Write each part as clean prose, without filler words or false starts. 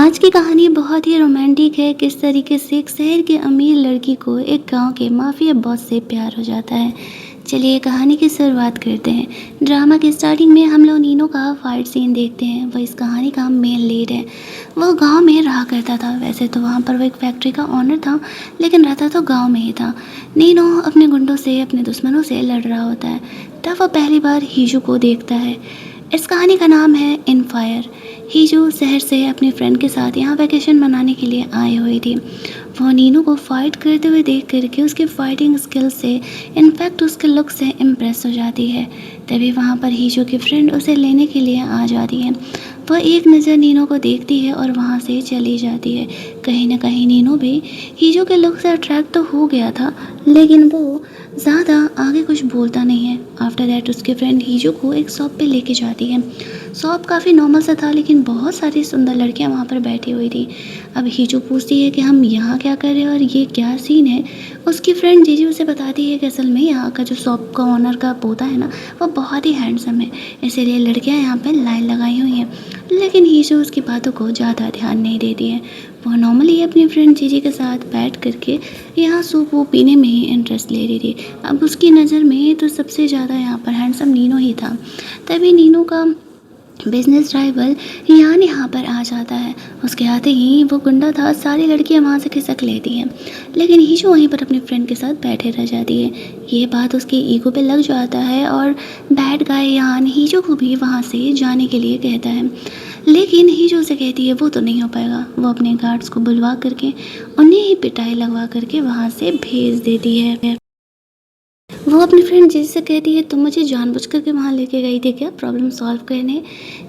आज की कहानी बहुत ही रोमांटिक है। किस तरीके से एक शहर के अमीर लड़की को एक गांव के माफिया बॉस से प्यार हो जाता है। चलिए कहानी की शुरुआत करते हैं। ड्रामा की स्टार्टिंग में हम लोग नीनो का फाइट सीन देखते हैं। वह इस कहानी का मेन लीड है। वो गांव में रहा करता था। वैसे तो वहाँ पर वो एक फैक्ट्री का ओनर था, लेकिन रहता तो गांव में ही था। नीनो अपने गुंडों से, अपने दुश्मनों से लड़ रहा होता है। तब वो पहली बार हीजू को देखता है। इस कहानी का नाम है इन फायर। हीजू शहर से अपने फ्रेंड के साथ यहाँ वैकेशन मनाने के लिए आई हुई थी। वो नीनू को फाइट करते हुए देख करके उसके फाइटिंग स्किल से, इनफैक्ट उसके लुक से इम्प्रेस हो जाती है। तभी वहाँ पर हीजू की फ्रेंड उसे लेने के लिए आ जाती है। वह एक नज़र नीनो को देखती है और वहाँ से चली जाती है। कहीं ना कहीं नीनो भी हीजू के लुक से अट्रैक्ट तो हो गया था, लेकिन वो ज़्यादा आगे कुछ बोलता नहीं है। आफ्टर दैट उसके फ्रेंड हीजू को एक शॉप पे लेके जाती है। शॉप काफ़ी नॉर्मल सा था, लेकिन बहुत सारी सुंदर लड़कियां वहाँ पर बैठी हुई थी। अब हीजू पूछती है कि हम यहाँ क्या कर रहे हैं और ये क्या सीन है। उसकी फ्रेंड जीजी उसे बताती है कि असल में यहाँ का जो शॉप का ओनर का पोता है ना, वो बहुत ही हैंडसम है, इसीलिए लड़कियाँ यहाँ पर लाइन लगाई हुई हैं। लेकिन हीजू उसकी बातों को ज़्यादा ध्यान नहीं देती है। वो नॉर्मली अपनी फ्रेंड जीजी के साथ बैठ करके यहाँ सूप वो पीने में ही इंटरेस्ट ले रही थी। अब उसकी नज़र में तो सबसे ज़्यादा यहाँ पर हैंडसम नीनो ही था। तभी नीनो का बिजनेस राइवल यहाँ पर आ जाता है। उसके आते ही वो गुंडा था, सारी लड़कियां वहाँ से खिसक लेती हैं, लेकिन हीजू वहीं पर अपने फ्रेंड के साथ बैठे रह जाती है। ये बात उसके ईगो पे लग जाता है और बैड गाय यान हीजू को भी वहाँ से जाने के लिए कहता है। लेकिन हीजू से कहती है वो तो नहीं हो पाएगा। वो अपने गार्ड्स को बुलवा करके उन्हें ही पिटाई लगवा करके वहाँ से भेज देती है। वो अपनी फ्रेंड जीजी से कहती है तुम मुझे जानबूझ करके वहाँ लेके गई थी क्या प्रॉब्लम सॉल्व करने।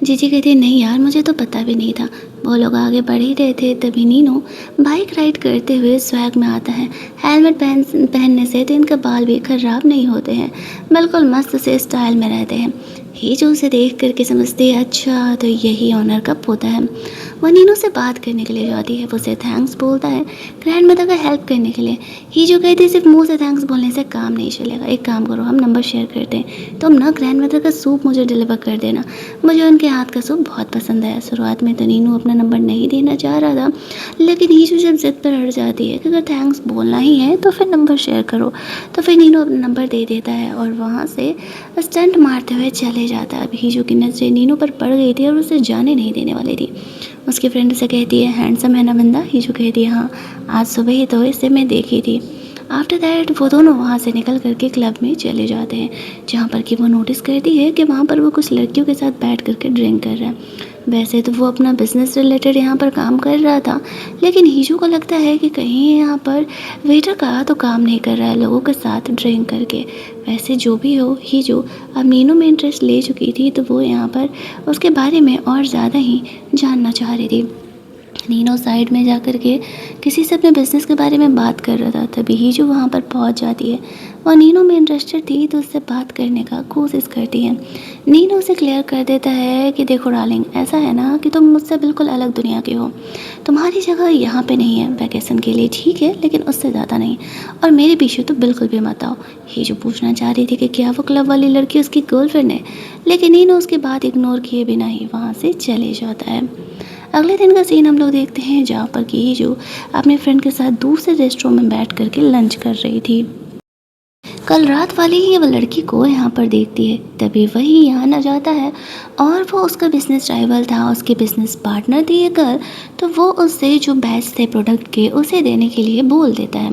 जीजी कहती है नहीं यार, मुझे तो पता भी नहीं था। वो लोग आगे बढ़ ही रहे थे, तभी नीनो बाइक राइड करते हुए स्वैग में आता है। हेलमेट पहनने से तो इनके बाल भी खराब नहीं होते हैं, बिल्कुल मस्त से स्टाइल में रहते हैं। हीजू उसे देख करके समझती है अच्छा तो यही ऑनर का पोता है। वह नीनू से बात करने के लिए जाती है। वो उसे थैंक्स बोलता है ग्रैंड मदर का हेल्प करने के लिए। हीजू कहती है सिर्फ मुंह से थैंक्स बोलने से काम नहीं चलेगा, एक काम करो हम नंबर शेयर करते हैं, तुम ना ग्रैंड मदर का सूप मुझे डिलीवर कर देना, मुझे उनके हाथ का सूप बहुत पसंद है। शुरुआत में तो नीनू अपना नंबर नहीं देना चाह रहा था, लेकिन हीजू जब जिद पर अड़ जाती है कि अगर थैंक्स बोलना ही है तो फिर नंबर शेयर करो, तो फिर नीनू अपना नंबर दे देता है और वहाँ से स्टंट मारते हुए चले जाता है। अब हीजू की नज़रें नीनू पर पड़ गई थी और उसे जाने नहीं देने वाली थी। उसकी फ्रेंड से कहती है हैंडसम है ना बंदा। हीजू कहती है हाँ, आज सुबह ही तो इसे मैं देखी थी। आफ्टर दैट वो दोनों वहाँ से निकल करके क्लब में चले जाते हैं, जहाँ पर कि वो नोटिस करती है कि वहाँ पर वो कुछ लड़कियों के साथ बैठ करके ड्रिंक कर रहा है। वैसे तो वो अपना बिजनेस रिलेटेड यहाँ पर काम कर रहा था, लेकिन हीजू को लगता है कि कहीं यहाँ पर वेटर का तो काम नहीं कर रहा है लोगों के साथ ड्रिंक करके। वैसे जो भी हो, हीजू अब नीनू में इंटरेस्ट ले चुकी थी, तो वो यहाँ पर उसके बारे में और ज़्यादा ही जानना चाह रही थी। नीनो साइड में जा कर के किसी से अपने बिजनेस के बारे में बात कर रहा था, तभी हीजू वहाँ पर पहुँच जाती है। वह नीनो में इंटरेस्टेड थी तो उससे बात करने का कोशिश करती है। नीनो उसे क्लियर कर देता है कि देखो डार्लिंग, ऐसा है ना कि तुम मुझसे बिल्कुल अलग दुनिया के हो, तुम्हारी जगह यहाँ पे नहीं है, वैकेशन के लिए ठीक है लेकिन उससे ज़्यादा नहीं, और मेरे पीछे तो बिल्कुल भी मत आओ। हीजू पूछना चाह रही थी कि क्या वो क्लब वाली लड़की उसकी गर्लफ्रेंड है, लेकिन नीनो उसकी बात इग्नोर किए बिना ही वहाँ से चले जाता है। अगले दिन का सीन हम लोग देखते हैं, जहाँ पर कि हीजू अपने फ्रेंड के साथ दूसरे रेस्टोरेंट में बैठ करके लंच कर रही थी। कल रात वाली ही वो लड़की को यहाँ पर देखती है, तभी वही यहाँ न जाता है और वो उसका बिजनेस राइवल था, उसके बिजनेस पार्टनर थी ये गर्ल, तो वो उससे जो बैच थे प्रोडक्ट के उसे देने के लिए बोल देता है।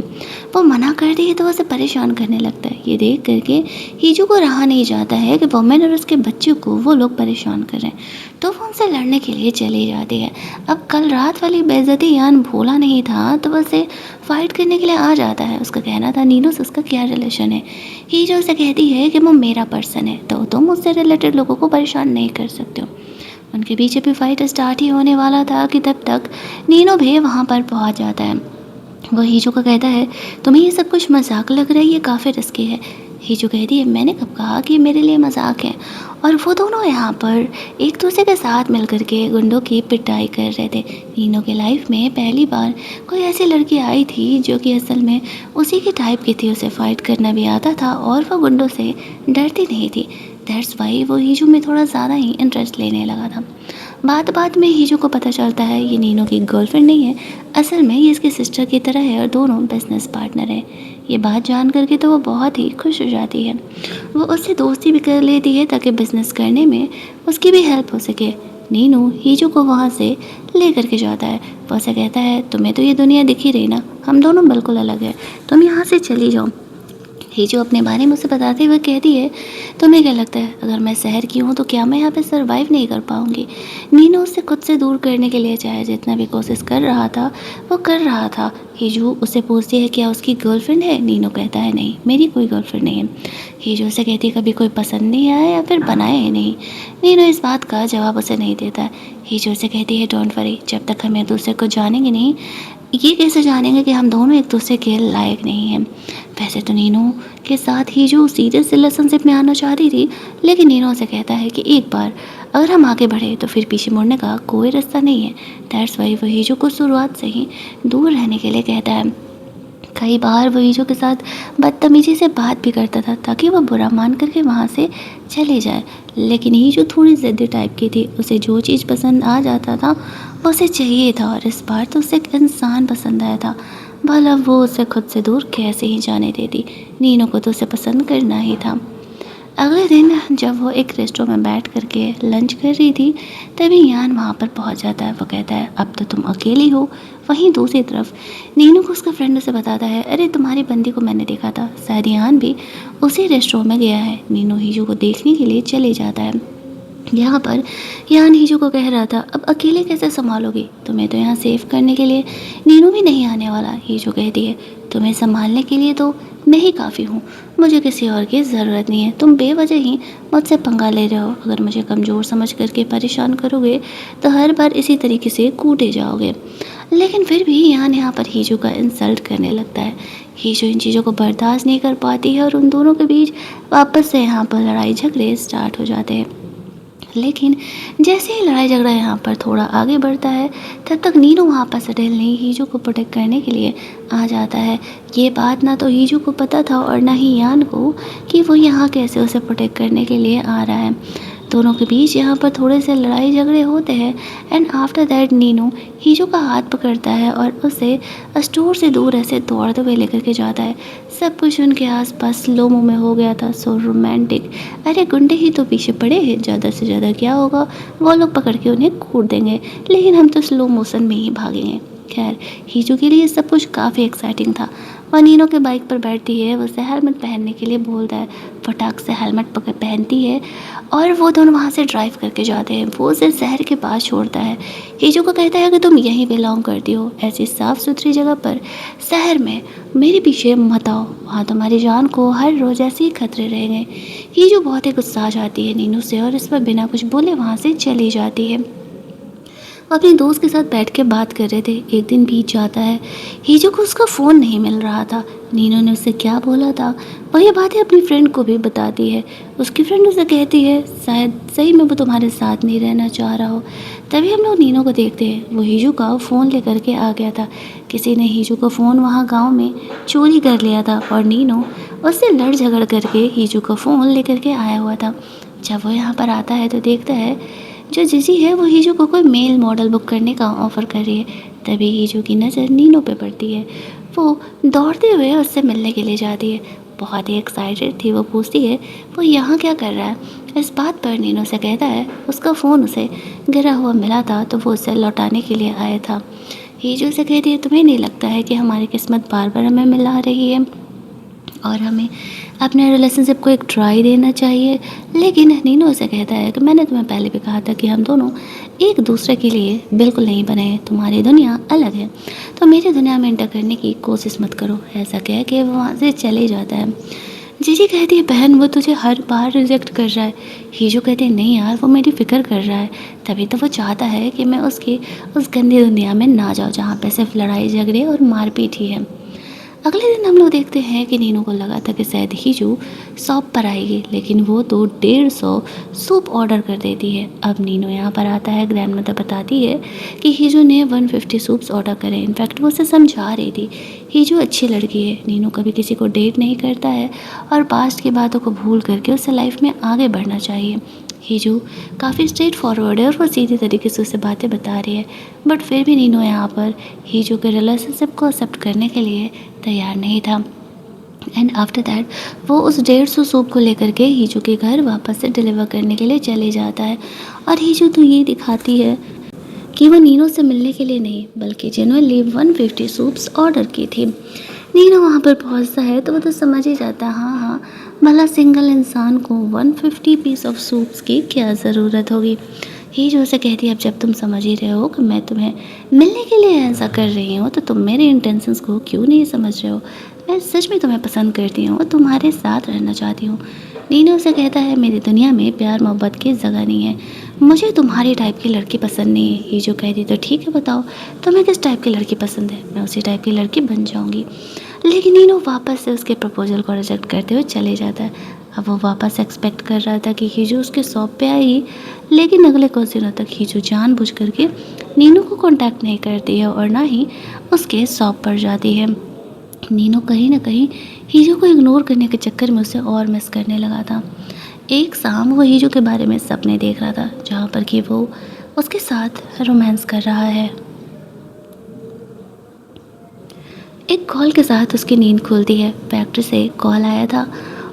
वो मना कर दी तो उसे परेशान करने लगता है। ये देख करके हीजू को रहा नहीं जाता है कि वुमेन और उसके बच्चों को वो लोग परेशान कर रहे हैं, तो वो उनसे लड़ने के लिए चली जाती है। अब कल रात वाली बेइज्जती यान भोला नहीं था, तो वो उसे फाइट करने के लिए आ जाता है। उसका कहना था नीनू से उसका क्या रिलेशन है। हीजू उसे कहती है कि वो मेरा पर्सन है, तो तुम उससे रिलेटेड लोगों को परेशान नहीं कर सकते हो। उनके पीछे भी फाइट स्टार्ट ही होने वाला था कि तब तक नीनो भी वहाँ पर पहुँच जाता है। वो हीजू को कहता है तुम्हें ये सब कुछ मजाक लग रहा है, ये काफ़ी रिस्की है। हीजू कहती है मैंने कब कहा कि मेरे लिए मजाक है। और वो दोनों यहाँ पर एक दूसरे के साथ मिलकर के गुंडों की पिटाई कर रहे थे। नीनो के लाइफ में पहली बार कोई ऐसी लड़की आई थी जो कि असल में उसी की टाइप की थी, उसे फाइट करना भी आता था और वो गुंडों से डरती नहीं थी। दैट्स वाई वो हीजू में थोड़ा ज़्यादा ही इंटरेस्ट लेने लगा था। बात बात में हीजो को पता चलता है ये नीनो की गर्लफ्रेंड नहीं है, असल में ये इसकी सिस्टर की तरह है और दोनों बिजनेस पार्टनर हैं। ये बात जान करके तो वो बहुत ही खुश हो जाती है। वो उससे दोस्ती भी कर लेती है ताकि बिजनेस करने में उसकी भी हेल्प हो सके। नीनू हीजो को वहाँ से ले करके जाता है। वो उसे कहता है तुम्हें तो ये दुनिया दिख ही रही ना, हम दोनों बिल्कुल अलग हैं, तुम यहाँ से चली जाओ। हीजो अपने बारे में उसे बताते हुए कहती है तुम्हें क्या लगता है अगर मैं शहर की हूँ तो क्या मैं यहाँ पे सरवाइव नहीं कर पाऊँगी। नीनू उसे खुद से दूर करने के लिए चाहे जितना भी कोशिश कर रहा था वो कर रहा था। हीजो उसे पूछती है क्या उसकी गर्लफ्रेंड है। नीनू कहता है नहीं, मेरी कोई गर्लफ्रेंड नहीं है। हीजो उसे कहती है कभी कोई पसंद नहीं आया या फिर बनाया ही नहीं। नीनू इस बात का जवाब उसे नहीं देता। हीजो उसे कहती है डोंट वरी, जब तक हम एक दूसरे को जानेंगे नहीं ये कैसे जानेंगे कि हम दोनों एक दूसरे के लायक नहीं हैं। वैसे तो नीनू के साथ हीजो सीरियस रिलेशनशिप में आना चाहती थी, लेकिन नीनू से कहता है कि एक बार अगर हम आगे बढ़े तो फिर पीछे मुड़ने का कोई रास्ता नहीं है। दैट्स वाई वो हीजो को शुरुआत से ही दूर रहने के लिए कहता है। कई बार वो हीजो के साथ बदतमीजी से बात भी करता था ताकि वह बुरा मान करके वहाँ से चले जाए, लेकिन हीजो थोड़ी ज़िद्दी टाइप की थी। उसे जो चीज़ पसंद आ जाता था वो उसे चाहिए था और इस बार तो उसे एक इंसान पसंद आया था। भला वो उसे खुद से दूर कैसे ही जाने देती। नीनू को तो उसे पसंद करना ही था। अगले दिन जब वो एक रेस्टोरेंट में बैठ करके लंच कर रही थी तभी यान वहाँ पर पहुँच जाता है। वो कहता है अब तो तुम अकेली हो। वहीं दूसरी तरफ नीनू को उसका फ्रेंड उसे बताता है अरे तुम्हारी बंदी को मैंने देखा था, शायद यान भी उसी रेस्टोरेंट में गया है। नीनू हीजू को देखने के लिए चले जाता है। यहाँ पर यान हीजू को कह रहा था अब अकेले कैसे संभालोगी, तुम्हें तो यहाँ सेव करने के लिए नीनू भी नहीं आने वाला। हीजू कहती है तुम्हें संभालने के लिए तो मैं ही काफ़ी हूँ, मुझे किसी और की ज़रूरत नहीं है। तुम बेवजह ही मुझसे पंगा ले रहे हो। अगर मुझे कमज़ोर समझ करके परेशान करोगे तो हर बार इसी तरीके से कूटे जाओगे। लेकिन फिर भी यहाँ पर हीजू का इंसल्ट करने लगता है। हीजू इन चीज़ों को बर्दाश्त नहीं कर पाती है और उन दोनों के बीच वापस से यहाँ पर लड़ाई झगड़े स्टार्ट हो जाते हैं। लेकिन जैसे ही लड़ाई झगड़ा यहाँ पर थोड़ा आगे बढ़ता है तब तक नीनू वहाँ पर सडनली हीजू को प्रोटेक्ट करने के लिए आ जाता है। ये बात ना तो हीजू को पता था और ना ही यान को कि वो यहाँ कैसे उसे प्रोटेक्ट करने के लिए आ रहा है। दोनों के बीच यहाँ पर थोड़े से लड़ाई झगड़े होते हैं एंड आफ्टर दैट नीनू हीजू का हाथ पकड़ता है और उसे स्टोर से दूर ऐसे दौड़ते हुए लेकर के जाता है। सब कुछ उनके आसपास स्लो मो में हो गया था, सो रोमांटिक। अरे गुंडे ही तो पीछे पड़े हैं, ज़्यादा से ज़्यादा क्या होगा, वो लोग पकड़ के उन्हें कूट देंगे, लेकिन हम तो स्लो मोशन में ही भागेंगे। खैर हीजू के लिए सब कुछ काफ़ी एक्साइटिंग था। वह नीनो के बाइक पर बैठती है, उसे हेलमेट पहनने के लिए बोलता है। फटाक से हेलमेट पहनती है और वो दोनों वहाँ से ड्राइव करके जाते हैं। वो उसे शहर के पास छोड़ता है। हीजू को कहता है कि तुम यहीं बिलोंग करती हो, ऐसी साफ़ सुथरी जगह पर शहर में मेरे पीछे मत आओ, वहाँ तुम्हारी जान को हर रोज़ ऐसे ही खतरे रहेंगे। हीजू बहुत ही गुस्सा जाती है नीनू से और इस पर बिना कुछ बोले वहाँ से चली जाती है। वो अपने दोस्त के साथ बैठ के बात कर रहे थे। एक दिन बीत जाता है, हीजो को उसका फ़ोन नहीं मिल रहा था। नीनू ने उससे क्या बोला था वह ये बातें अपनी फ्रेंड को भी बताती है। उसकी फ्रेंड उसे कहती है शायद सही में वो तुम्हारे साथ नहीं रहना चाह रहा हो। तभी हम लोग नीनू को देखते हैं, वो हीजू का फ़ोन लेकर के आ गया था। किसी ने हीजू का फ़ोन वहाँ गाँव में चोरी कर लिया था और नीनू उससे लड़ झगड़ करके हीजू का फ़ोन लेकर के आया हुआ था। जब वो यहाँ पर आता है तो देखता है जो जिजी है वो हीजू को कोई मेल मॉडल बुक करने का ऑफ़र कर रही है। तभी हीजू की नज़र नीनू पे पड़ती है। वो दौड़ते हुए उससे मिलने के लिए जाती है। बहुत ही एक्साइटेड थी। वो पूछती है वो यहाँ क्या कर रहा है। इस बात पर नीनू से कहता है उसका फ़ोन उसे गिरा हुआ मिला था तो वो उसे लौटाने के लिए आया था। हीजू से कहती है तुम्हें नहीं लगता है कि हमारी किस्मत बार बार हमें मिला रही है और हमें अपने रिलेशनशिप को एक ट्राई देना चाहिए। लेकिन नीनू उसे कहता है कि मैंने तुम्हें पहले भी कहा था कि हम दोनों एक दूसरे के लिए बिल्कुल नहीं बने हैं, तुम्हारी दुनिया अलग है तो मेरी दुनिया में इंटर करने की कोशिश मत करो। ऐसा कह के वो वहाँ से चले जाता है। जीजी कहती है बहन वो तुझे हर बार रिजेक्ट कर रहा है। हीजू कहती है नहीं यार वो मेरी फ़िक्र कर रहा है, तभी तो वो चाहता है कि मैं उसकी उस गंदी दुनिया में ना जाऊँ जहाँ पे सिर्फ लड़ाई झगड़े और मारपीट ही है। अगले दिन हम लोग देखते हैं कि नीनू को लगा था कि शायद हीजू शॉप पर आएगी, लेकिन वो तो 150 सूप ऑर्डर कर देती है। अब नीनू यहाँ पर आता है। ग्रैंड मदर बताती है कि हीजू ने 150 सूप्स ऑर्डर करे। इनफैक्ट वो उसे समझा रही थी हीजू अच्छी लड़की है, नीनू कभी किसी को डेट नहीं करता है और पास्ट की बातों को भूल करके उसे लाइफ में आगे बढ़ना चाहिए। हीजू काफ़ी स्ट्रेट फॉरवर्ड है और वो सीधे तरीके से उसे बातें बता रही है, बट फिर भी नीनो यहाँ पर हीजू के रिलेशनशिप को एक्सेप्ट करने के लिए तैयार नहीं था। एंड आफ्टर दैट वो उस 150 सूप को लेकर के हीजू के घर वापस से डिलीवर करने के लिए चले जाता है। और हीजू तो ये दिखाती है कि वो नीनो से मिलने के लिए नहीं बल्कि जेनुअनली 150 सूप्स ऑर्डर की थी। नीनो वहाँ पर पहुँचता है तो वो तो समझ ही जाता है, हाँ हाँ, भला सिंगल इंसान को 150 पीस ऑफ सूप्स की क्या ज़रूरत होगी। ही जो उसे कहती है, अब जब तुम समझ ही रहे हो कि मैं तुम्हें मिलने के लिए ऐसा कर रही हूँ तो तुम मेरे इंटेंशंस को क्यों नहीं समझ रहे हो। मैं सच में तुम्हें पसंद करती हूँ और तुम्हारे साथ रहना चाहती हूँ। नीनो उसे कहता है, मेरी दुनिया में प्यार मोहब्बत की जगह नहीं है, मुझे तुम्हारी टाइप की लड़की पसंद नहीं है। ही जो कहती, तो ठीक है बताओ तुम्हें किस टाइप की लड़की पसंद है, मैं उसी टाइप की लड़की बन जाऊँगी। लेकिन नीनो वापस से उसके प्रपोजल को रिजेक्ट करते हुए चले जाता है। अब वो वापस एक्सपेक्ट कर रहा था कि हीजू उसके शॉप पे आएगी, लेकिन अगले कुछ दिनों तक हीजू जानबूझ करके नीनू को कांटेक्ट नहीं करती है और ना ही उसके शॉप पर जाती है। नीनू कहीं ना कहीं हीजू को इग्नोर करने के चक्कर में उसे और मिस करने लगा था। एक शाम वो हीजू के बारे में सपने देख रहा था जहाँ पर कि वो उसके साथ रोमांस कर रहा है। एक कॉल के साथ उसकी नींद खुलती है। फैक्ट्री से कॉल आया था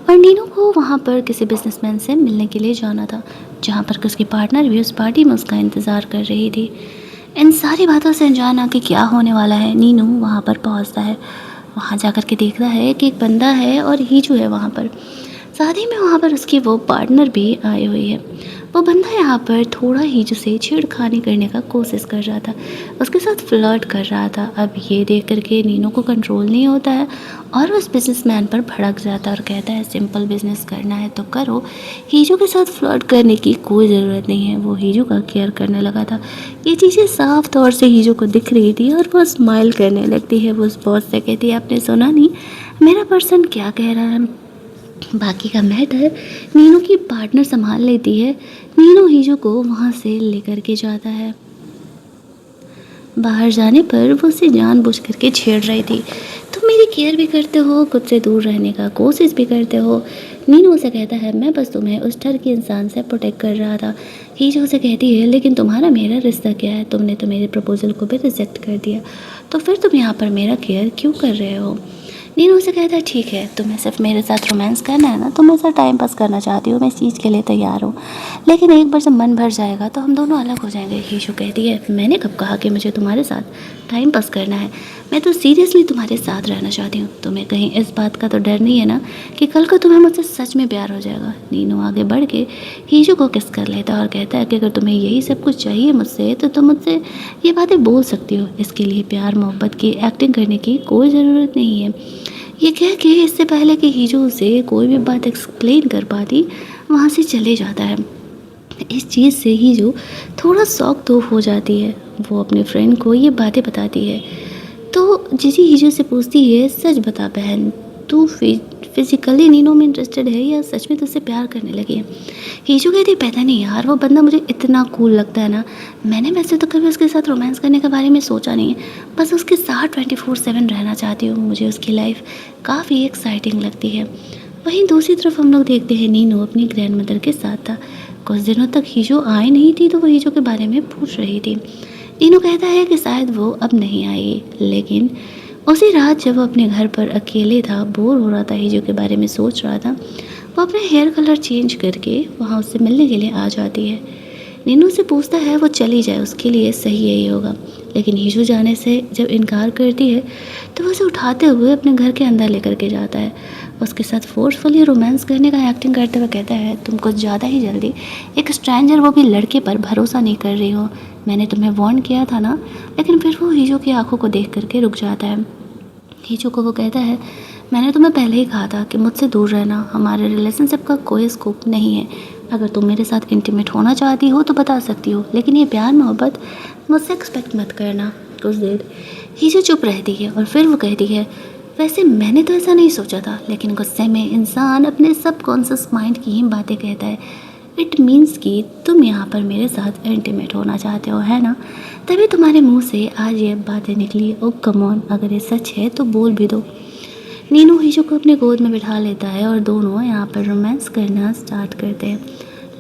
और नीनू को वहाँ पर किसी बिजनेसमैन से मिलने के लिए जाना था, जहाँ पर कि उसकी पार्टनर भी उस पार्टी में उसका इंतज़ार कर रही थी। इन सारी बातों से अनजान आके क्या होने वाला है, नीनू वहाँ पर पहुँचता है। वहाँ जा कर के देखता है कि एक बंदा है और हीजू है वहाँ पर। साथ ही में वहाँ पर उसकी वो पार्टनर भी आई हुई है। वो बंदा यहाँ पर थोड़ा हीजू से छेड़खानी करने का कोशिश कर रहा था, उसके साथ फ्लर्ट कर रहा था। अब ये देख करके नीनू को कंट्रोल नहीं होता है और उस बिजनेसमैन पर भड़क जाता है और कहता है, सिंपल बिजनेस करना है तो करो, हीजू के साथ फ्लर्ट करने की कोई ज़रूरत नहीं है। वो हीजू का केयर करने लगा था। ये चीज़ें साफ तौर से हीजू को दिख रही थी और वो स्माइल करने लगती है। वो उस बॉस से कहती है, आपने सुना नहीं मेरा पर्सन क्या कह रहा है। बाकी का मैटर नीनू की पार्टनर संभाल लेती है। नीनू हीजू को वहाँ से लेकर के जाता है। बाहर जाने पर वो उसे जानबूझ करके छेड़ रही थी, तुम मेरी केयर भी करते हो, खुद से दूर रहने का कोशिश भी करते हो। नीनू उसे कहता है, मैं बस तुम्हें उस डर के इंसान से प्रोटेक्ट कर रहा था। हीजू उसे कहती है, लेकिन तुम्हारा मेरा रिश्ता क्या है, तुमने तो मेरे प्रपोजल को भी रिजेक्ट कर दिया, तो फिर तुम यहाँ पर मेरा केयर क्यों कर रहे हो। नीनू उसे कहता है, ठीक है तुम्हें सिर्फ मेरे साथ रोमांस करना है ना, तुम मेरे साथ टाइम पास करना चाहती हो, मैं इस चीज़ के लिए तैयार हूँ, लेकिन एक बार जब मन भर जाएगा तो हम दोनों अलग हो जाएंगे। हीजू कहती है, मैंने कब कहा कि मुझे तुम्हारे साथ टाइम पास करना है, मैं तो सीरियसली तुम्हारे साथ रहना चाहती हूँ। तुम्हें कहीं इस बात का तो डर नहीं है ना कि कल को तुम्हें मुझसे सच में प्यार हो जाएगा। नीनू आगे बढ़ के हीजू को किस कर लेता है और कहता है कि अगर तुम्हें यही सब कुछ चाहिए मुझसे तो तुम मुझसे ये बातें बोल सकती हो, इसके लिए प्यार मोहब्बत की एक्टिंग करने की कोई ज़रूरत नहीं है। ये कह के इससे पहले कि हीजू उसे कोई भी बात एक्सप्लेन कर पाती वहाँ से चले जाता है। इस चीज़ से हीजू थोड़ा शॉक तो हो जाती है। वो अपने फ्रेंड को ये बातें बताती है तो जीजी हीजू से पूछती है, सच बता बहन, तू फिजिकली नीनो में इंटरेस्टेड है या सच में तुझसे प्यार करने लगी है। हीजू कहती, पता नहीं यार, वो बंदा मुझे इतना कूल लगता है ना, मैंने वैसे तो कभी उसके साथ रोमांस करने के बारे में सोचा नहीं है, बस उसके साथ 24/7 रहना चाहती हूँ, मुझे उसकी लाइफ काफ़ी एक्साइटिंग लगती है। वहीं दूसरी तरफ हम लोग देखते हैं नीनू अपनी ग्रैंड मदर के साथ था। कुछ दिनों तक हीजू आई नहीं थी तो वो हीजू के बारे में पूछ रही थी। नीनू कहता है कि शायद वो अब नहीं आई, लेकिन उसी रात जब वो अपने घर पर अकेले था, बोर हो रहा था, हीजू के बारे में सोच रहा था, वो अपना हेयर कलर चेंज करके वहाँ उससे मिलने के लिए आ जाती है। नीनू से पूछता है वो चली जाए, उसके लिए सही यही होगा, लेकिन हीजू जाने से जब इनकार करती है तो वो उसे उठाते हुए अपने घर के अंदर लेकर के जाता है। उसके साथ फोर्सफुली रोमांस करने का एक्टिंग करते हुए कहता है, तुम कुछ ज़्यादा ही जल्दी एक स्ट्रेंजर वो भी लड़के पर भरोसा नहीं कर रही हो, मैंने तुम्हें वार्न किया था ना। लेकिन फिर वो हीजू की आंखों को देख करके रुक जाता है। हीजू को वो कहता है, मैंने तुम्हें पहले ही कहा था कि मुझसे दूर रहना, हमारे रिलेशनशिप का कोई स्कोप नहीं है। अगर तुम मेरे साथ इंटीमेट होना चाहती हो तो बता सकती हो, लेकिन ये प्यार मोहब्बत मुझसे एक्सपेक्ट मत करना। कुछ देर हीजू चुप रहती है और फिर वो कहती है, वैसे मैंने तो ऐसा नहीं सोचा था, लेकिन गुस्से में इंसान अपने सबकॉन्शियस माइंड की ही बातें कहता है। इट मीन्स कि तुम यहाँ पर मेरे साथ इंटीमेट होना चाहते हो, है ना, तभी तुम्हारे मुंह से आज ये बातें निकली। ओ कम ऑन, अगर ये सच है तो बोल भी दो। नीनू हीजू को अपने गोद में बिठा लेता है और दोनों यहाँ पर रोमांस करना स्टार्ट करते हैं।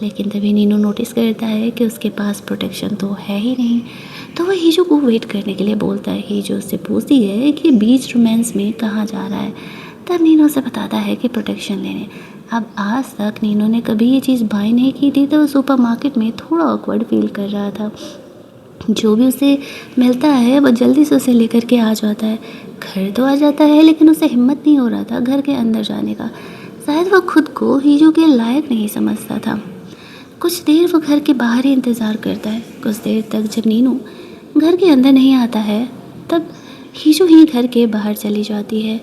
लेकिन तभी नीनू नोटिस करता है कि उसके पास प्रोटेक्शन तो है ही नहीं। तो वह हीजो को वेट करने के लिए बोलता है। हीजो उससे पूछती है कि बीच रोमांस में कहाँ जा रहा है। तब नीनू उसे बताता है कि प्रोटेक्शन लेने। अब आज तक नीनू ने कभी ये चीज़ बाय नहीं की थी, तो वो सुपरमार्केट में थोड़ा ऑकवर्ड फील कर रहा था। जो भी उसे मिलता है वो जल्दी से उसे लेकर के आ जाता है। घर तो आ जाता है, लेकिन उसे हिम्मत नहीं हो रहा था घर के अंदर जाने का। शायद वो खुद को हीजो के लायक नहीं समझता था। कुछ देर वो घर के बाहर ही इंतज़ार करता है। कुछ देर तक जब नीनू घर के अंदर नहीं आता है, तब हीजो ही घर के बाहर चली जाती है।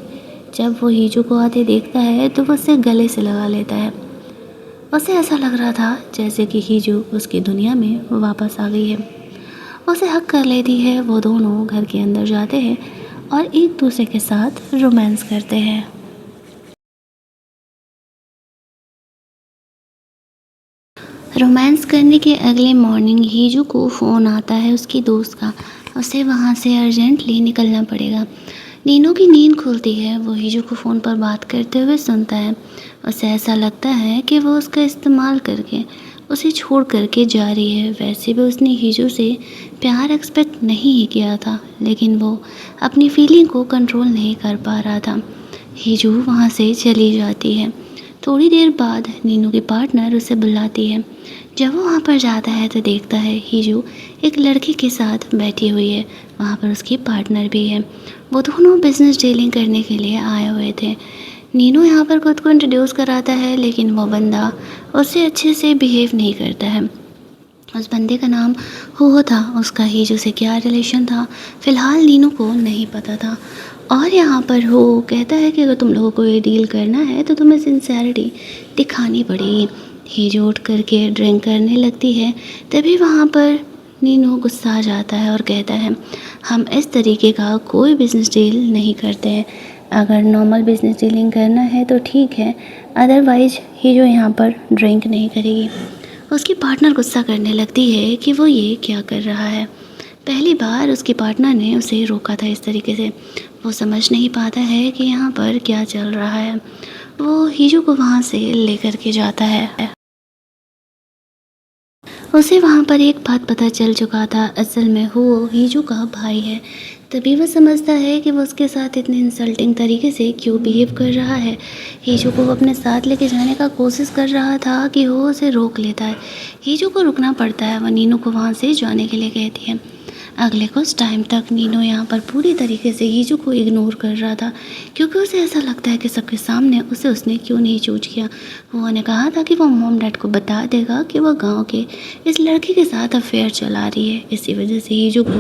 जब वो हीजो को आते देखता है तो वो उसे गले से लगा लेता है। उसे ऐसा लग रहा था जैसे कि हीजो उसकी दुनिया में वापस आ गई है। उसे हक कर लेती है। वो दोनों घर के अंदर जाते हैं और एक दूसरे के साथ रोमांस करते हैं। रोमांस करने के अगले मॉर्निंग हीजू को फ़ोन आता है उसकी दोस्त का। उसे वहाँ से अर्जेंटली निकलना पड़ेगा। नीनू की नींद खुलती है। वो हीजू को फ़ोन पर बात करते हुए सुनता है। उसे ऐसा लगता है कि वो उसका इस्तेमाल करके उसे छोड़ करके जा रही है। वैसे भी उसने हीजू से प्यार एक्सपेक्ट नहीं ही किया था, लेकिन वो अपनी फीलिंग को कंट्रोल नहीं कर पा रहा था। हीजू वहाँ से चली जाती है। थोड़ी देर बाद नीनू की पार्टनर उसे बुलाती है। जब वो वहाँ पर जाता है तो देखता है हीजू एक लड़के के साथ बैठी हुई है। वहाँ पर उसकी पार्टनर भी है। वो दोनों बिजनेस डीलिंग करने के लिए आए हुए थे। नीनू यहाँ पर खुद को इंट्रोड्यूस कराता है, लेकिन वो बंदा उससे अच्छे से बिहेव नहीं करता है। उस बंदे का नाम हो था। उसका हीजू से क्या रिलेशन था फ़िलहाल नीनू को नहीं पता था। और यहाँ पर हो कहता है कि अगर तुम लोगों को ये डील करना है तो तुम्हें सिंसेरिटी दिखानी पड़ेगी। हीजो उठ करके ड्रिंक करने लगती है। तभी वहाँ पर नीनू गुस्सा आ जाता है और कहता है, हम इस तरीके का कोई बिज़नेस डील नहीं करते हैं। अगर नॉर्मल बिज़नेस डीलिंग करना है तो ठीक है, अदरवाइज हीजो यहाँ पर ड्रिंक नहीं करेगी। उसकी पार्टनर गुस्सा करने लगती है कि वो ये क्या कर रहा है। पहली बार उसकी पार्टनर ने उसे रोका था इस तरीके से। वो समझ नहीं पाता है कि यहाँ पर क्या चल रहा है। वो हीजू को वहाँ से लेकर के जाता है। उसे वहाँ पर एक बात पता चल चुका था, असल में वो हीजू का भाई है। तभी वो समझता है कि वो उसके साथ इतने इंसल्टिंग तरीके से क्यों बिहेव कर रहा है। हीजू को वो अपने साथ लेके जाने का कोशिश कर रहा था कि वो उसे रोक लेता है। हीजू को रुकना पड़ता है। वो नीनू को वहाँ से जाने के लिए कहती है। अगले कुछ टाइम तक नीनू यहाँ पर पूरी तरीके से हीजू को इग्नोर कर रहा था, क्योंकि उसे ऐसा लगता है कि सबके सामने उसने क्यों नहीं चूज किया। उन्होंने कहा था कि वो मॉम डैड को बता देगा कि वो गांव के इस लड़के के साथ अफेयर चला रही है। इसी वजह से हीजू को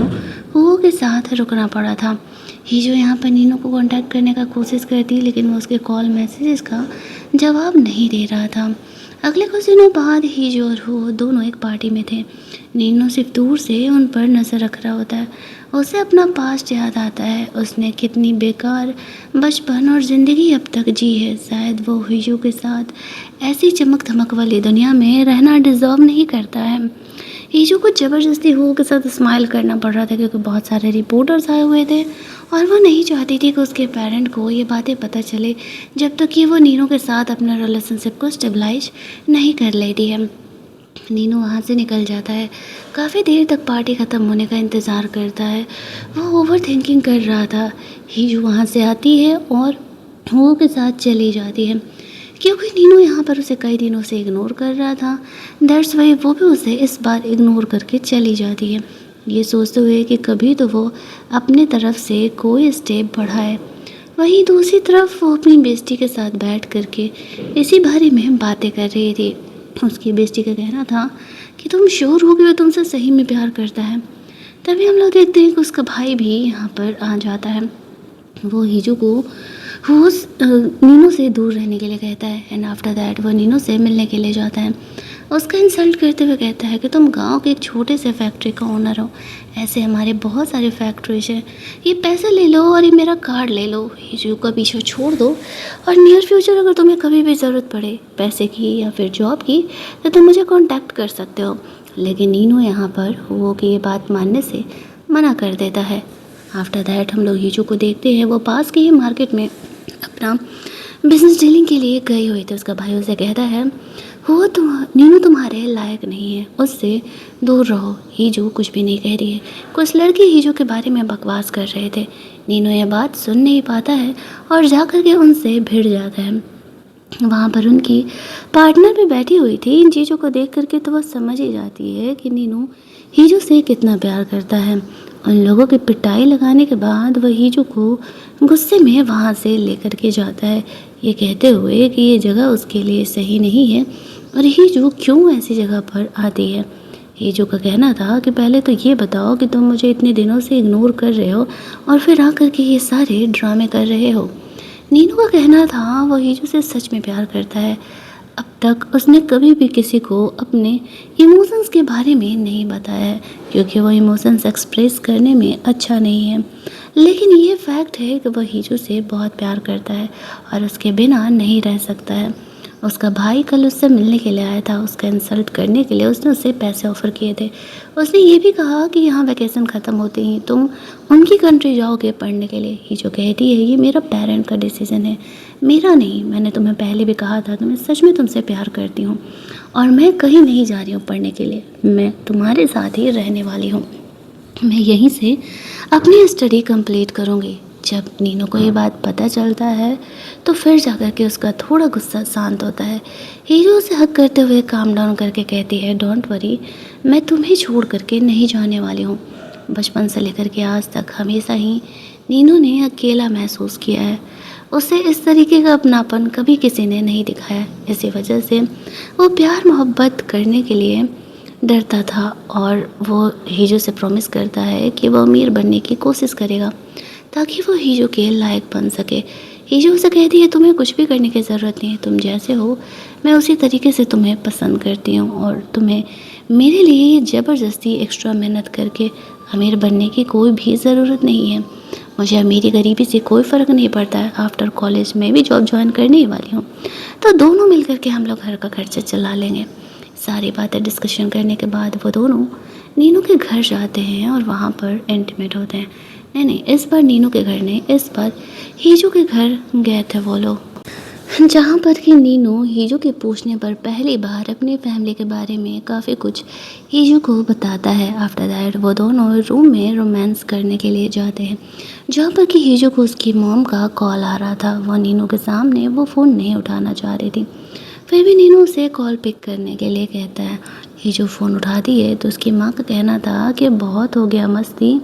हुओ के साथ रुकना पड़ा था। हीजू यहाँ पर नीनू को कांटेक्ट करने का कोशिश करती, लेकिन वो उसके कॉल मैसेजेस का जवाब नहीं दे रहा था। अगले कुछ दिनों बाद हीजो और वो दोनों एक पार्टी में थे। नीनू सिर्फ दूर से उन पर नज़र रख रहा होता है। उसे अपना पास्ट याद आता है। उसने कितनी बेकार बचपन और ज़िंदगी अब तक जी है। शायद वो हीजो के साथ ऐसी चमक धमक वाली दुनिया में रहना डिज़र्व नहीं करता है। हीजो को ज़बरदस्ती हो के साथ स्माइल करना पड़ रहा था, क्योंकि बहुत सारे रिपोर्टर्स आए हुए थे और वो नहीं चाहती थी कि उसके पेरेंट को ये बातें पता चले जब तक कि वो नीनू के साथ अपना रिलेशनशिप को स्टेबलाइज नहीं कर लेती है। नीनू वहाँ से निकल जाता है। काफ़ी देर तक पार्टी ख़त्म होने का इंतज़ार करता है। वो ओवर थिंकिंग कर रहा था। हीजू वहाँ से आती है और वो के साथ चली जाती है, क्योंकि नीनू यहाँ पर उसे कई दिनों से इग्नोर कर रहा था। दैट्स वाई वो भी उसे इस बार इग्नोर करके चली जाती है, ये सोचते हुए कि कभी तो वो अपने तरफ से कोई स्टेप बढ़ाए। वहीं दूसरी तरफ वो अपनी बेस्टी के साथ बैठ करके इसी बारे में बातें कर रही थी। उसकी बेस्टी का कहना था कि तुम श्योर हो कि वो तुमसे सही में प्यार करता है। तभी हम लोग देखते हैं कि उसका भाई भी यहाँ पर आ जाता है। वो हीजू को वो नीनू से दूर रहने के लिए कहता है एंड आफ्टर दैट वो नीनू से मिलने के लिए जाता है। उसका इंसल्ट करते हुए कहता है कि तुम गांव के एक छोटे से फैक्ट्री का ओनर हो, ऐसे हमारे बहुत सारे फैक्ट्रीज हैं, ये पैसे ले लो और ये मेरा कार्ड ले लो, हीजू का पीछे छोड़ दो और नियर फ्यूचर अगर तुम्हें कभी भी ज़रूरत पड़े पैसे की या फिर जॉब की तो तुम मुझे कॉन्टैक्ट कर सकते हो। लेकिन नीनू यहाँ पर वो की ये बात मानने से मना कर देता है। आफ्टर दैट हम लोग हीजू को देखते हैं। वो पास के ही मार्केट में अपना बिजनेस डीलिंग के लिए गई हुई थी। उसका भाई उसे कहता है वो तुम नीनू तुम्हारे लायक नहीं है, उससे दूर रहो। हीजू कुछ भी नहीं कह रही है। कुछ लड़के हीजू के बारे में बकवास कर रहे थे। नीनू ये बात सुन नहीं पाता है और जाकर के उनसे भिड़ जाता है। वहाँ पर उनकी पार्टनर भी बैठी हुई थी। इन चीज़ों को देख करके तो वह समझ ही जाती है कि नीनू हीजू से कितना प्यार करता है। उन लोगों की पिटाई लगाने के बाद वह हीजू को गुस्से में वहाँ से लेकर के जाता है, ये कहते हुए कि ये जगह उसके लिए सही नहीं है और हीजू क्यों ऐसी जगह पर आती है। हीजू का कहना था कि पहले तो ये बताओ कि तुम मुझे इतने दिनों से इग्नोर कर रहे हो और फिर आकर के ये सारे ड्रामे कर रहे हो। नीनू का कहना था वो हीजू से सच में प्यार करता है। अब तक उसने कभी भी किसी को अपने इमोशंस के बारे में नहीं बताया है, क्योंकि वो इमोशंस एक्सप्रेस करने में अच्छा नहीं है। लेकिन ये फैक्ट है कि वह हीजू से बहुत प्यार करता है और उसके बिना नहीं रह सकता है। उसका भाई कल उससे मिलने के लिए आया था। उसका इंसल्ट करने के लिए उसने उसे पैसे ऑफ़र किए थे। उसने ये भी कहा कि यहाँ वैकेशन ख़त्म होते ही तुम उनकी कंट्री जाओगे पढ़ने के लिए। हीजू कहती है ये मेरा पेरेंट का डिसीज़न है, मेरा नहीं। मैंने तुम्हें पहले भी कहा था कि मैं सच में तुमसे प्यार करती हूँ और मैं कहीं नहीं जा रही हूँ पढ़ने के लिए। मैं तुम्हारे साथ ही रहने वाली हूँ। मैं यहीं से अपनी स्टडी कंप्लीट करूँगी। जब नीनू को ये बात पता चलता है तो फिर जाकर के उसका थोड़ा गुस्सा शांत होता है। हीरो उसे हक करते हुए काम डाउन करके कहती है डोंट वरी, मैं तुम्हें छोड़ करके नहीं जाने वाली हूँ। बचपन से लेकर के आज तक हमेशा ही नीनू ने अकेला महसूस किया है। उसे इस तरीके का अपनापन कभी किसी ने नहीं दिखाया। इसी वजह से वो प्यार मोहब्बत करने के लिए डरता था और वो हीजो से प्रॉमिस करता है कि वो अमीर बनने की कोशिश करेगा ताकि वो हीजो के लायक बन सके। हीजो उसे कहती है तुम्हें कुछ भी करने की ज़रूरत नहीं है, तुम जैसे हो मैं उसी तरीके से तुम्हें पसंद करती हूँ और तुम्हें मेरे लिए ज़बरदस्ती एक्स्ट्रा मेहनत करके अमीर बनने की कोई भी ज़रूरत नहीं है। मुझे अमीरी गरीबी से कोई फ़र्क नहीं पड़ता है। आफ्टर कॉलेज में भी जॉब ज्वाइन करने ही वाली हूँ, तो दोनों मिल करके हम लोग घर का खर्चा चला लेंगे। सारी बातें डिस्कशन करने के बाद वो दोनों नीनू के घर जाते हैं और वहाँ पर इंटीमेट होते हैं। नहीं, इस बार नीनू के घर नहीं, इस बार हीजू के घर गए थे वो लोग, जहाँ पर कि नीनू हीजू के पूछने पर पहली बार अपनी फैमिली के बारे में काफ़ी कुछ हीजू को बताता है। आफ्टर दैट वो दोनों रूम में रोमांस करने के लिए जाते हैं, जहाँ पर कि हीजू को उसकी मॉम का कॉल आ रहा था। वो नीनू के सामने वो फ़ोन नहीं उठाना चाह रही थी, फिर भी नीनू उसे कॉल पिक करने के लिए कहता है। हीजू फ़ोन उठाती है तो उसकी माँ का कहना था कि बहुत हो गया मस्ती,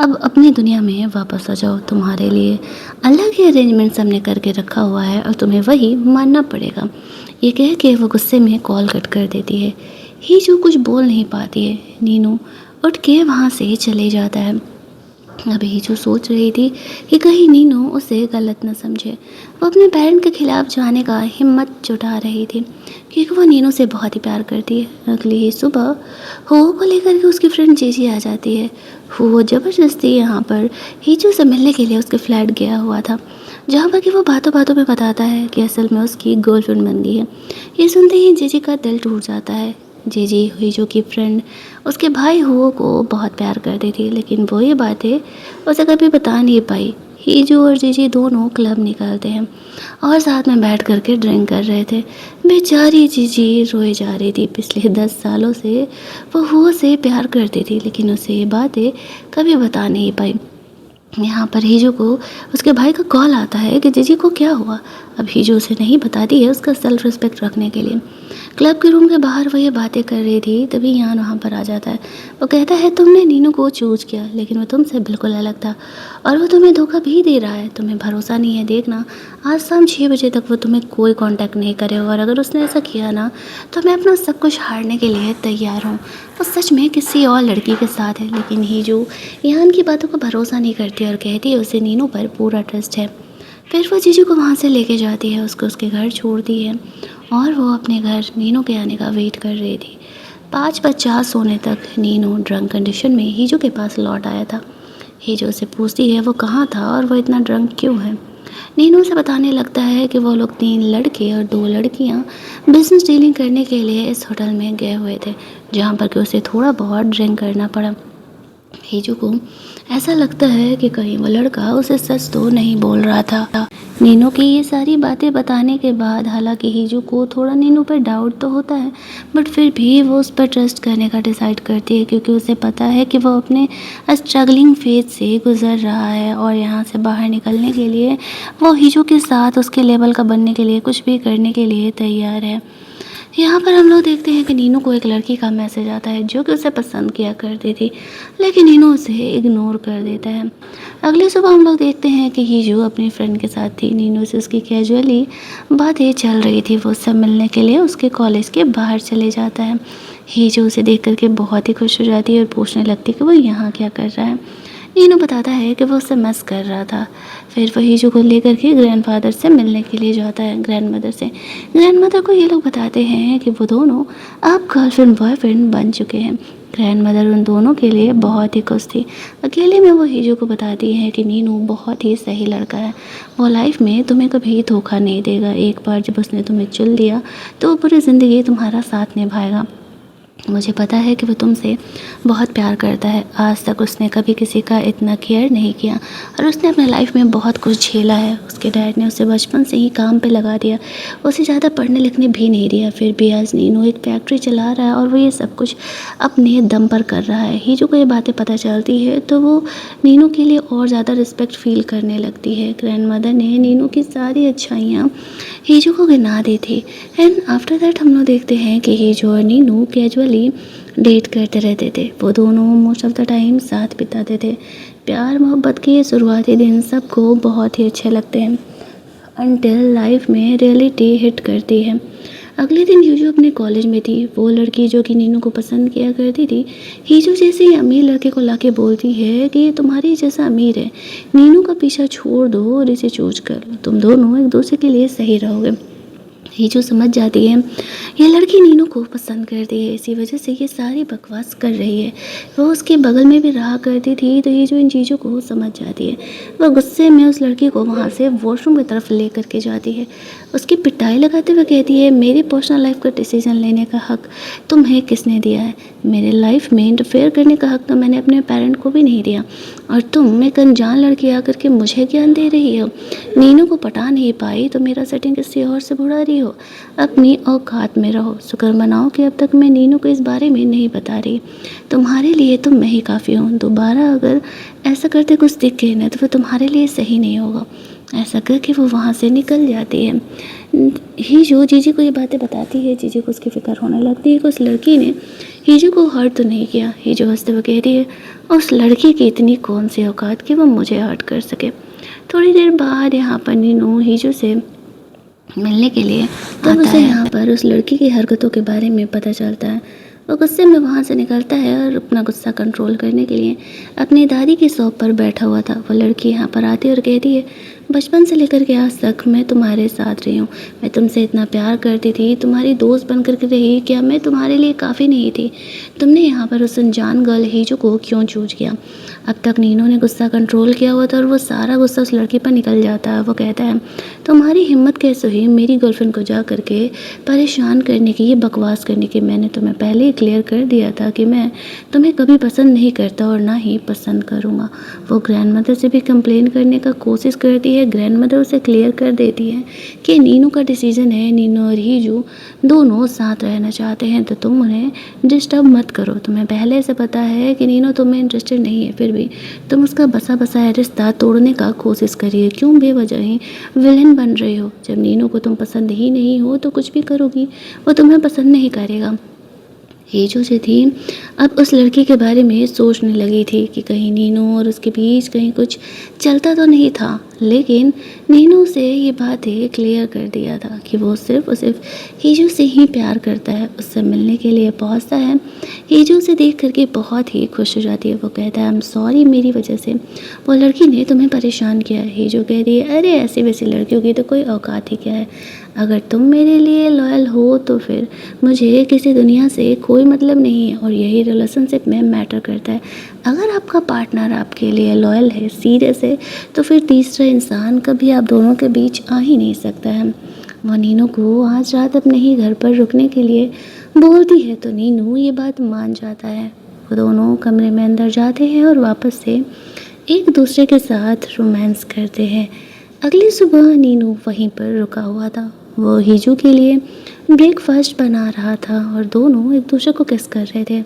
अब अपनी दुनिया में वापस आ जाओ। तुम्हारे लिए अलग ही अरेंजमेंट हमने करके रखा हुआ है और तुम्हें वही मानना पड़ेगा। ये कह के वो गुस्से में कॉल कट कर देती है। हीजू कुछ बोल नहीं पाती है। नीनू उठ के वहाँ से चले जाता है। अब हीजू सोच रही थी कि कहीं नीनू उसे गलत न समझे। वो अपने पेरेंट के खिलाफ जाने का हिम्मत जुटा रही थी क्योंकि वो नीनू से बहुत ही प्यार करती है। अगली ही सुबह हो को लेकर के उसकी फ्रेंड जीजी आ जाती है। वो ज़बरदस्ती यहाँ पर हीजू से मिलने के लिए उसके फ्लैट गया हुआ था, जहाँ पर कि वो बातों बातों में बताता है कि असल में उसकी गर्लफ्रेंड बन गई है। ये सुनते ही जीजी का दिल टूट जाता है। जीजी हीजू की फ्रेंड उसके भाई हुओ को बहुत प्यार करती थी, लेकिन वो ये बातें उसे कभी बता नहीं पाई। हीजू और जीजी दोनों क्लब निकलते हैं और साथ में बैठ करके ड्रिंक कर रहे थे। बेचारी जीजी रोए जा रही थी। पिछले 10 सालों से वो हुओ से प्यार करती थी, लेकिन उसे ये बातें कभी बता नहीं पाई। यहाँ पर हीजू को उसके भाई का कॉल आता है कि जीजी को क्या हुआ। अब हीजू उसे नहीं बताती है उसका सेल्फ रिस्पेक्ट रखने के लिए। क्लब के रूम के बाहर वो ये बातें कर रही थी, तभी यान वहाँ पर आ जाता है। वो कहता है तुमने नीनू को चूज किया, लेकिन वो तुमसे बिल्कुल अलग था और वो तुम्हें धोखा भी दे रहा है। तुम्हें भरोसा नहीं है, देखना आज शाम 6 बजे तक वो तुम्हें कोई कांटेक्ट नहीं करे और अगर उसने ऐसा किया ना तो मैं अपना सब कुछ हारने के लिए तैयार हूँ। वो सच में किसी और लड़की के साथ है। लेकिन हीजू यान की बातों का भरोसा नहीं करती और कहती है उसे नीनू पर पूरा ट्रस्ट है। फिर वो जीजू को वहाँ से लेके जाती है, उसको उसके घर छोड़ती है और वो अपने घर नीनू के आने का वेट कर रही थी। 5:50 होने तक नीनू ड्रंक कंडीशन में हीजू के पास लौट आया था। हीजू से पूछती है वो कहाँ था और वो इतना ड्रंक क्यों है। नीनू से बताने लगता है कि वो लोग 3 लड़के और 2 लड़कियाँ बिजनेस डीलिंग करने के लिए इस होटल में गए हुए थे, जहाँ पर कि उसे थोड़ा बहुत ड्रिंक करना पड़ा। हीजू को ऐसा लगता है कि कहीं वो लड़का उसे सच तो नहीं बोल रहा था। नीनू की ये सारी बातें बताने के बाद हालांकि हीजू को थोड़ा नीनू पर डाउट तो होता है, बट फिर भी वो उस पर ट्रस्ट करने का डिसाइड करती है, क्योंकि उसे पता है कि वो अपने स्ट्रगलिंग फेज से गुजर रहा है और यहाँ से बाहर निकलने के लिए वो हीजू के साथ उसके लेवल का बनने के लिए कुछ भी करने के लिए तैयार है। यहाँ पर हम लोग देखते हैं कि नीनू को एक लड़की का मैसेज आता है जो कि उसे पसंद किया करती थी, लेकिन नीनू उसे इग्नोर कर देता है। अगली सुबह हम लोग देखते हैं कि हीजू अपनी फ्रेंड के साथ थी। नीनू से उसकी कैजुअली बातें चल रही थी। वो उससे मिलने के लिए उसके कॉलेज के बाहर चले जाता है। हीजू उसे देख करके बहुत ही खुश हो जाती है और पूछने लगती है कि वो यहाँ क्या कर रहा है। नीनू बताता है कि वो उससे मिस कर रहा था। फिर वो हीजू को लेकर के ग्रैंडफादर से मिलने के लिए जाता है, ग्रैंडमदर से। ग्रैंडमदर को ये लोग बताते हैं कि वो दोनों अब गर्लफ्रेंड बॉयफ्रेंड बन चुके हैं। ग्रैंडमदर उन दोनों के लिए बहुत ही खुश थी। अकेले में वो हीजू को बताती है कि नीनू बहुत ही सही लड़का है। वो लाइफ में तुम्हें कभी धोखा नहीं देगा। एक बार जब उसने तुम्हें चुन लिया तो वो पूरी ज़िंदगी तुम्हारा साथ निभाएगा। मुझे पता है कि वो तुमसे बहुत प्यार करता है। आज तक उसने कभी किसी का इतना केयर नहीं किया और उसने अपने लाइफ में बहुत कुछ झेला है। उसके डैड ने उसे बचपन से ही काम पे लगा दिया, उसे ज़्यादा पढ़ने लिखने भी नहीं दिया। फिर भी आज नीनू एक फैक्ट्री चला रहा है और वो ये सब कुछ अपने दम पर कर रहा है। हीजू को ये बातें पता चलती है तो वो नीनू के लिए और ज़्यादा रिस्पेक्ट फील करने लगती है। ग्रैंडमदर ने नीनू की सारी अच्छाइयाँ हीजू को गिना दी थी। एंड आफ्टर दैट हम लोग देखते हैं कि हीजू और नीनू कैजुअली डेट करते रहते थे। वो दोनों मोस्ट ऑफ द टाइम साथ बिताते थे। प्यार मोहब्बत के शुरुआती दिन सबको बहुत ही अच्छे लगते हैं अनटिल लाइफ में रियलिटी हिट करती है। अगले दिन हीजू अपने कॉलेज में थी। वो लड़की जो कि नीनू को पसंद किया करती थी, हीजू जैसे ही अमीर लड़के को लाके बोलती है कि ये तुम्हारे जैसा अमीर है, नीनू का पीछा छोड़ दो और इसे चूज कर लो, तुम दोनों एक दूसरे के लिए सही रहोगे। हीजू समझ जाती है ये लड़की नीनू को पसंद करती है, इसी वजह से ये सारी बकवास कर रही है। वो उसके बगल में भी रहा करती थी तो हीजू इन चीज़ों को समझ जाती है। वह गुस्से में उस लड़की को वहाँ से वॉशरूम की तरफ ले करके जाती है। उसकी पिटाई लगाते हुए कहती है, मेरी पर्सनल लाइफ का डिसीजन लेने का हक तुम्हें किसने दिया है? मेरे लाइफ में इंटरफेयर करने का हक तो मैंने अपने पेरेंट को भी नहीं दिया, और तुम एक अनजान लड़की आकर के मुझे ज्ञान दे रही हो। नीनू को पटा नहीं पाई तो मेरा सेटिंग किसी और से बुड़ा रही हो। अपनी औकात में रहो। शुक्र मनाओ कि अब तक मैं नीनू को इस बारे में नहीं बता रही। तुम्हारे लिए तो मैं ही काफ़ी हूँ। दोबारा अगर ऐसा करते कुछ दिख गए ना तो वो तुम्हारे लिए सही नहीं होगा। ऐसा करके वो वहाँ से निकल जाती है। हीजू जीजी को ये बातें बताती है। जीजी को उसकी फ़िक्र होने लगती है कि उस लड़की ने हीजू को हर्ट तो नहीं किया। हीजू हंसते हुए कहती है, उस लड़की की इतनी कौन सी औकात कि वो मुझे हर्ट कर सके। थोड़ी देर बाद यहाँ पर नीनू हीजू से मिलने के लिए तब उसे यहाँ पर उस लड़की की हरकतों के बारे में पता चलता है। वो गुस्से में वहाँ से निकलता है और अपना गुस्सा कंट्रोल करने के लिए अपनी दादी की शॉप पर बैठा हुआ था। वो लड़की यहाँ पर आती है और कहती है, बचपन से लेकर के आज तक मैं तुम्हारे साथ रही हूँ। मैं तुमसे इतना प्यार करती थी, तुम्हारी दोस्त बन कर के रही। क्या मैं तुम्हारे लिए काफ़ी नहीं थी? तुमने यहाँ पर उस अनजान गर्ल हीजू को क्यों चूज किया? अब तक नीनू ने गुस्सा कंट्रोल किया हुआ था और वो सारा गुस्सा उस लड़की पर निकल जाता है। वो कहता है, तुम्हारी हिम्मत कैसे हुई मेरी गर्लफ्रेंड को जा करके परेशान करने की, ये बकवास करने की? मैंने तुम्हें पहले ही क्लियर कर दिया था कि मैं तुम्हें कभी पसंद नहीं करता और ना ही पसंद करूँगा। वो ग्रैंडमदर से भी कंप्लेन करने का कोशिश करती है। ग्रैंडमदर उसे क्लियर कर देती है कि नीनू का डिसीजन है, नीनू और हीजू दोनों साथ रहना चाहते हैं तो तुम उन्हें डिस्टर्ब मत करो। तुम्हें पहले से पता है कि नीनू तुम्हें इंटरेस्टेड नहीं है, फिर भी तुम उसका बसा बसाया रिश्ता तोड़ने का कोशिश करिए। क्यों बेवजह ही विलन बन रहे हो? जब नीनू को तुम पसंद ही नहीं हो तो कुछ भी करोगी वो तुम्हें पसंद नहीं करेगा। हीजू जो थी अब उस लड़की के बारे में सोचने लगी थी कि कहीं नीनू और उसके बीच कहीं कुछ चलता तो नहीं था, लेकिन नीनू से ये बातें क्लियर कर दिया था कि वो सिर्फ और सिर्फ हीजू से ही प्यार करता है। उससे मिलने के लिए पहुंचता है। हीजू से देख करके बहुत ही खुश हो जाती है। वो कहता है, आई एम सॉरी, मेरी वजह से वो लड़की ने तुम्हें परेशान किया। हीजू कह रही है, अरे ऐसी वैसी लड़कियों की तो कोई औकात ही क्या है। अगर तुम मेरे लिए लॉयल हो तो फिर मुझे किसी दुनिया से कोई मतलब नहीं है और यही रिलेशनशिप में मैटर करता है। अगर आपका पार्टनर आपके लिए लॉयल है, सीरियस है, तो फिर तीसरा इंसान कभी आप दोनों के बीच आ ही नहीं सकता है। वो नीनू को आज रात अपने ही घर पर रुकने के लिए बोलती है तो नीनू ये बात मान जाता है। वो दोनों कमरे में अंदर जाते हैं और वापस से एक दूसरे के साथ रोमांस करते हैं। अगली सुबह नीनू वहीं पर रुका हुआ था। वो हीजू के लिए ब्रेकफास्ट बना रहा था और दोनों एक दूसरे को किस कर रहे थे।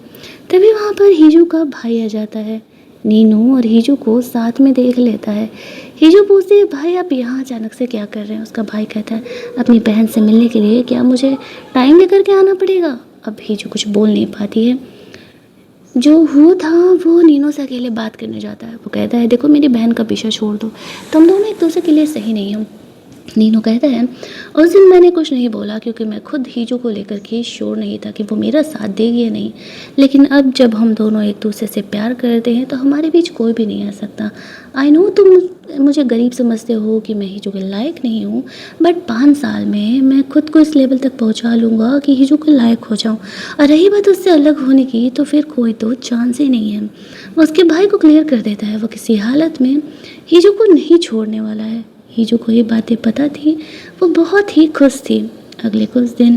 तभी वहाँ पर हीजू का भाई आ जाता है। नीनू और हीजू को साथ में देख लेता है। हीजू पूछती है, भाई आप यहाँ अचानक से क्या कर रहे हैं? उसका भाई कहता है, अपनी बहन से मिलने के लिए क्या मुझे टाइम लेकर के आना पड़ेगा? अब हीजू कुछ बोल नहीं पाती है। जो वो था वो नीनू से अकेले बात करने जाता है। वो कहता है, देखो मेरी बहन का पीछा छोड़ दो, तुम दोनों एक दूसरे के लिए सही नहीं हो। नीनू कहता है, उस दिन मैंने कुछ नहीं बोला क्योंकि मैं खुद हीजू को लेकर के श्योर नहीं था कि वो मेरा साथ देगी या नहीं, लेकिन अब जब हम दोनों एक दूसरे से प्यार करते हैं तो हमारे बीच कोई भी नहीं आ सकता। आई नो तुम मुझे गरीब समझते हो कि मैं हीजू के लायक नहीं हूँ, बट 5 साल में मैं खुद को इस लेवल तक पहुँचा लूँगा कि हीजू के लायक हो जाऊँ। और रही बात उससे अलग होने की, तो फिर कोई तो चांस ही नहीं है। वो उसके भाई को क्लियर कर देता है, वो किसी हालत में हीजू को नहीं छोड़ने वाला है। हीजू को ये बातें पता थी, वो बहुत ही खुश थी। अगले कुछ दिन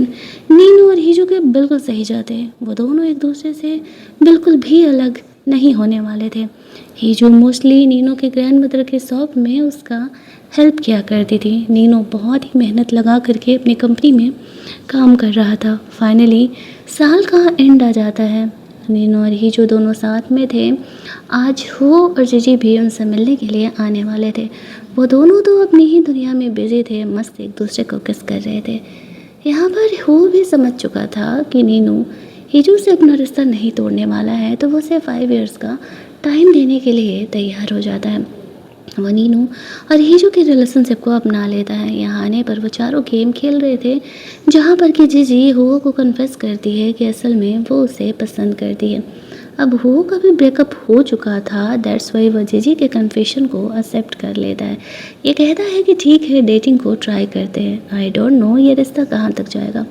नीनू और हीजू के बिल्कुल सही जाते हैं। वो दोनों एक दूसरे से बिल्कुल भी अलग नहीं होने वाले थे। हीजू मोस्टली नीनू के ग्रैंडमदर के शॉप में उसका हेल्प किया करती थी। नीनू बहुत ही मेहनत लगा करके अपनी कंपनी में काम कर रहा था। फाइनली साल का एंड आ जाता है। नीनू और हीजू दोनों साथ में थे। आज हो और जीजी भी उनसे मिलने के लिए आने वाले थे। वो दोनों तो अपनी ही दुनिया में बिजी थे, मस्त एक दूसरे को किस कर रहे थे। यहाँ पर हो भी समझ चुका था कि नीनू हीजू से अपना रिश्ता नहीं तोड़ने वाला है, तो वो उसे 5 इयर्स का टाइम देने के लिए तैयार हो जाता है। वो नीनू और हीजू के रिलेशनशिप को अपना लेता है। यहाँ आने पर वो चारों गेम खेल रहे थे, जहाँ पर कि जीजी हो को कन्फेस करती है कि असल में वो उसे पसंद करती है। अब हो का भी ब्रेकअप हो चुका था, दैट्स वाई वो जीजी के कन्फेशन को एक्सेप्ट कर लेता है। ये कहता है कि ठीक है, डेटिंग को ट्राई करते हैं। आई डोंट नो ये रिश्ता कहाँ तक जाएगा।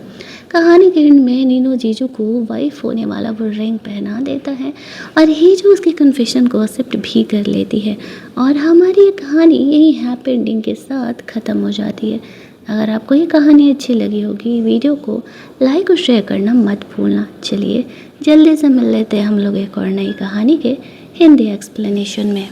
कहानी के एंड में नीनू जीजू को वाइफ होने वाला वो रिंग पहना देता है और हीजू उसके कन्फेशन को एक्सेप्ट भी कर लेती है। और हमारी ये कहानी यही हैप्पी एंडिंग के साथ ख़त्म हो जाती है। अगर आपको ये कहानी अच्छी लगी होगी, वीडियो को लाइक और शेयर करना मत भूलना। चलिए जल्दी से मिल लेते हैं हम लोग एक और नई कहानी के हिंदी एक्सप्लेनेशन में।